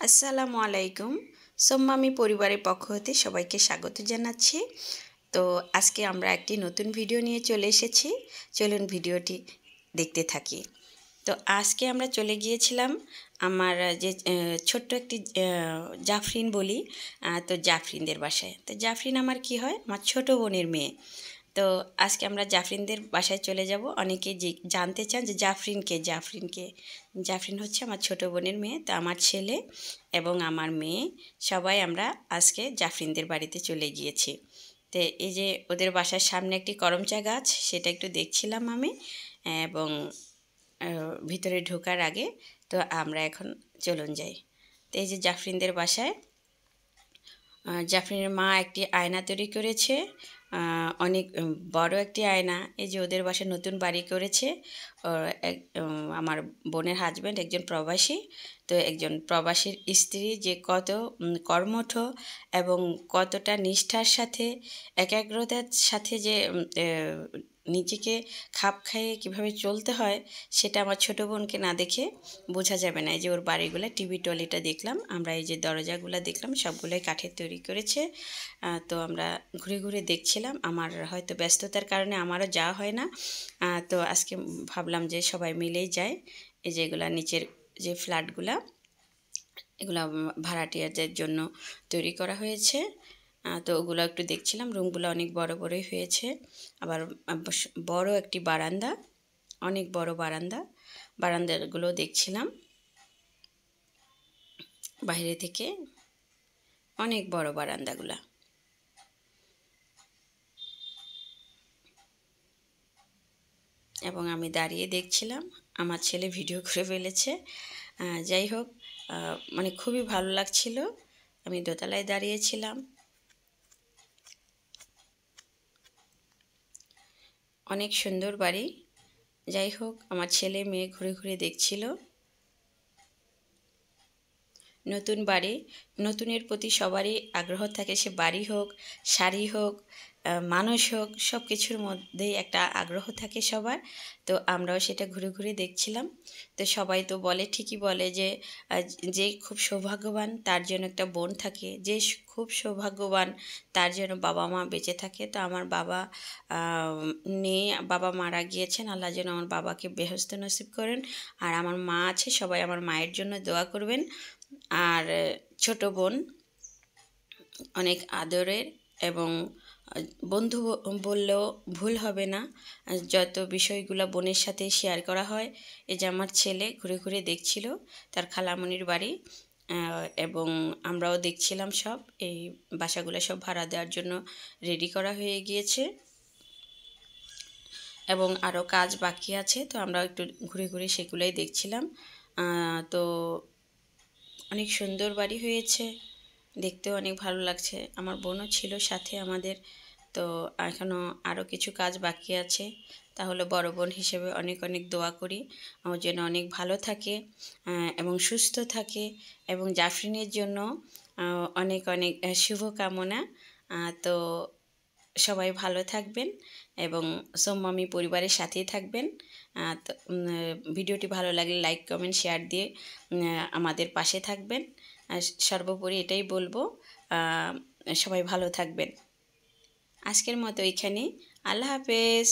আসসালামু আলাইকুম। সোম্মামি পরিবারের পক্ষ হতে সবাইকে স্বাগত জানাচ্ছি। তো আজকে আমরা একটি নতুন ভিডিও নিয়ে চলে এসেছি। চলুন ভিডিওটি দেখতে থাকি। তো আজকে আমরা চলে গিয়েছিলাম আমার যে ছোট্ট একটি জাফরিন বলি, তো জাফরিনদের বাসায়। তো জাফরিন আমার কি হয়, আমার ছোট বোনের মেয়ে। তো আজকে আমরা জাফরিনদের বাসায় চলে যাব। অনেকে জানতে চান যে জাফরিনকে জাফরিন হচ্ছে আমার ছোট বোনের মেয়ে। তো আমার ছেলে এবং আমার মেয়ে সবাই আমরা আজকে জাফরিনদের বাড়িতে চলে গিয়েছি। তো এই যে ওদের বাসার সামনে একটি করমচা গাছ, সেটা একটু দেখছিলাম আমি, এবং ভিতরে ঢোকার আগে তো আমরা এখন চলুন যাই। তো এই যে জাফরিনদের বাসায় জাফরিনের মা একটি আয়না তৈরি করেছে, অনেক বড় একটি আয়না। এই যে ওদের বাসায় নতুন বাড়ি করেছে। আমার বোনের হাজব্যান্ড একজন প্রবাসী। তো একজন প্রবাসীর স্ত্রী যে কত কর্মঠ এবং কতটা নিষ্ঠার সাথে একাগ্রতার সাথে যে নিজেকে খাপ খাইয়ে কীভাবে চলতে হয়, সেটা আমার ছোটো বোনকে না দেখে বোঝা যাবে না। এই যে ওর বাড়িগুলো, টিভি টলিটা দেখলাম আমরা, এই যে দরজাগুলো দেখলাম সবগুলোই কাঠের তৈরি করেছে। তো আমরা ঘুরে ঘুরে দেখছিলাম। আমার হয়তো ব্যস্ততার কারণে আমারও যাওয়া হয় না। তো আজকে ভাবলাম যে সবাই মিলেই যায়। এই যে এগুলা নিচের যে ফ্ল্যাটগুলা, এগুলা ভাড়াটিয়াদের জন্য তৈরি করা হয়েছে। তো ওগুলো একটু দেখছিলাম। রুমগুলো অনেক বড় বড়ই হয়েছে। আবার বড় একটি বারান্দা, অনেক বড় বারান্দা। বারান্দাগুলো দেখছিলাম বাইরে থেকে, অনেক বড় বারান্দাগুলা। এবং আমি দাঁড়িয়ে দেখছিলাম, আমার ছেলে ভিডিও করে ফেলেছে। যাই হোক, মানে খুবই ভালো লাগছিল। আমি দোতলায় দাঁড়িয়েছিলাম। অনেক সুন্দর বাড়ি। যাই হোক, আমার ছেলে মেয়ে ঘুরে ঘুরে দেখছিল। নতুন বাড়ি, নতুনের প্রতি সবারই আগ্রহ থাকে, সে বাড়ি হোক, শাড়ি হোক, মানুষ হোক, সব কিছুর মধ্যেই একটা আগ্রহ থাকে সবার। তো আমরাও সেটা ঘুরে ঘুরে দেখছিলাম। তো সবাই তো বলে, ঠিকই বলে যে যে খুব সৌভাগ্যবান তার জন্য একটা বোন থাকে, যে খুব সৌভাগ্যবান তার জন্য বাবা মা বেঁচে থাকে। তো আমার বাবা নেই, বাবা মারা গিয়েছেন। আল্লাহ যেন আমার বাবাকে বেহেশত নসিব করেন। আর আমার মা আছে, সবাই আমার মায়ের জন্য দোয়া করবেন। আর ছোট বোন অনেক আদরের, এবং বন্ধু বললেও ভুল হবে না। যত বিষয়গুলো বোনের সাথে শেয়ার করা হয়। এই যে আমার ছেলে ঘুরে ঘুরে দেখছিল তার খালামণির বাড়ি, এবং আমরাও দেখছিলাম সব। এই বাসাগুলো সব ভাড়া দেওয়ার জন্য রেডি করা হয়ে গিয়েছে, এবং আরও কাজ বাকি আছে। তো আমরা একটু ঘুরে ঘুরে সেগুলোই দেখছিলাম। তো অনেক সুন্দর বাড়ি হয়েছে, দেখতেও অনেক ভালো লাগছে। আমার বোনও ছিল সাথে আমাদের। তো এখনও আরও কিছু কাজ বাকি আছে। তাহলে বড় বোন হিসেবে অনেক অনেক দোয়া করি ও যেন অনেক ভালো থাকে এবং সুস্থ থাকে, এবং জাফরিনের জন্য অনেক অনেক শুভকামনা। তো সবাই ভালো থাকবেন এবং সোম্মামি পরিবারের সাথেই থাকবেন। তো ভিডিওটি ভালো লাগলে লাইক কমেন্ট শেয়ার দিয়ে আমাদের পাশে থাকবেন। সর্বোপরি এটাই বলবো, সবাই ভালো থাকবেন। আজকের মতো এখানে, আল্লাহ হাফেজ।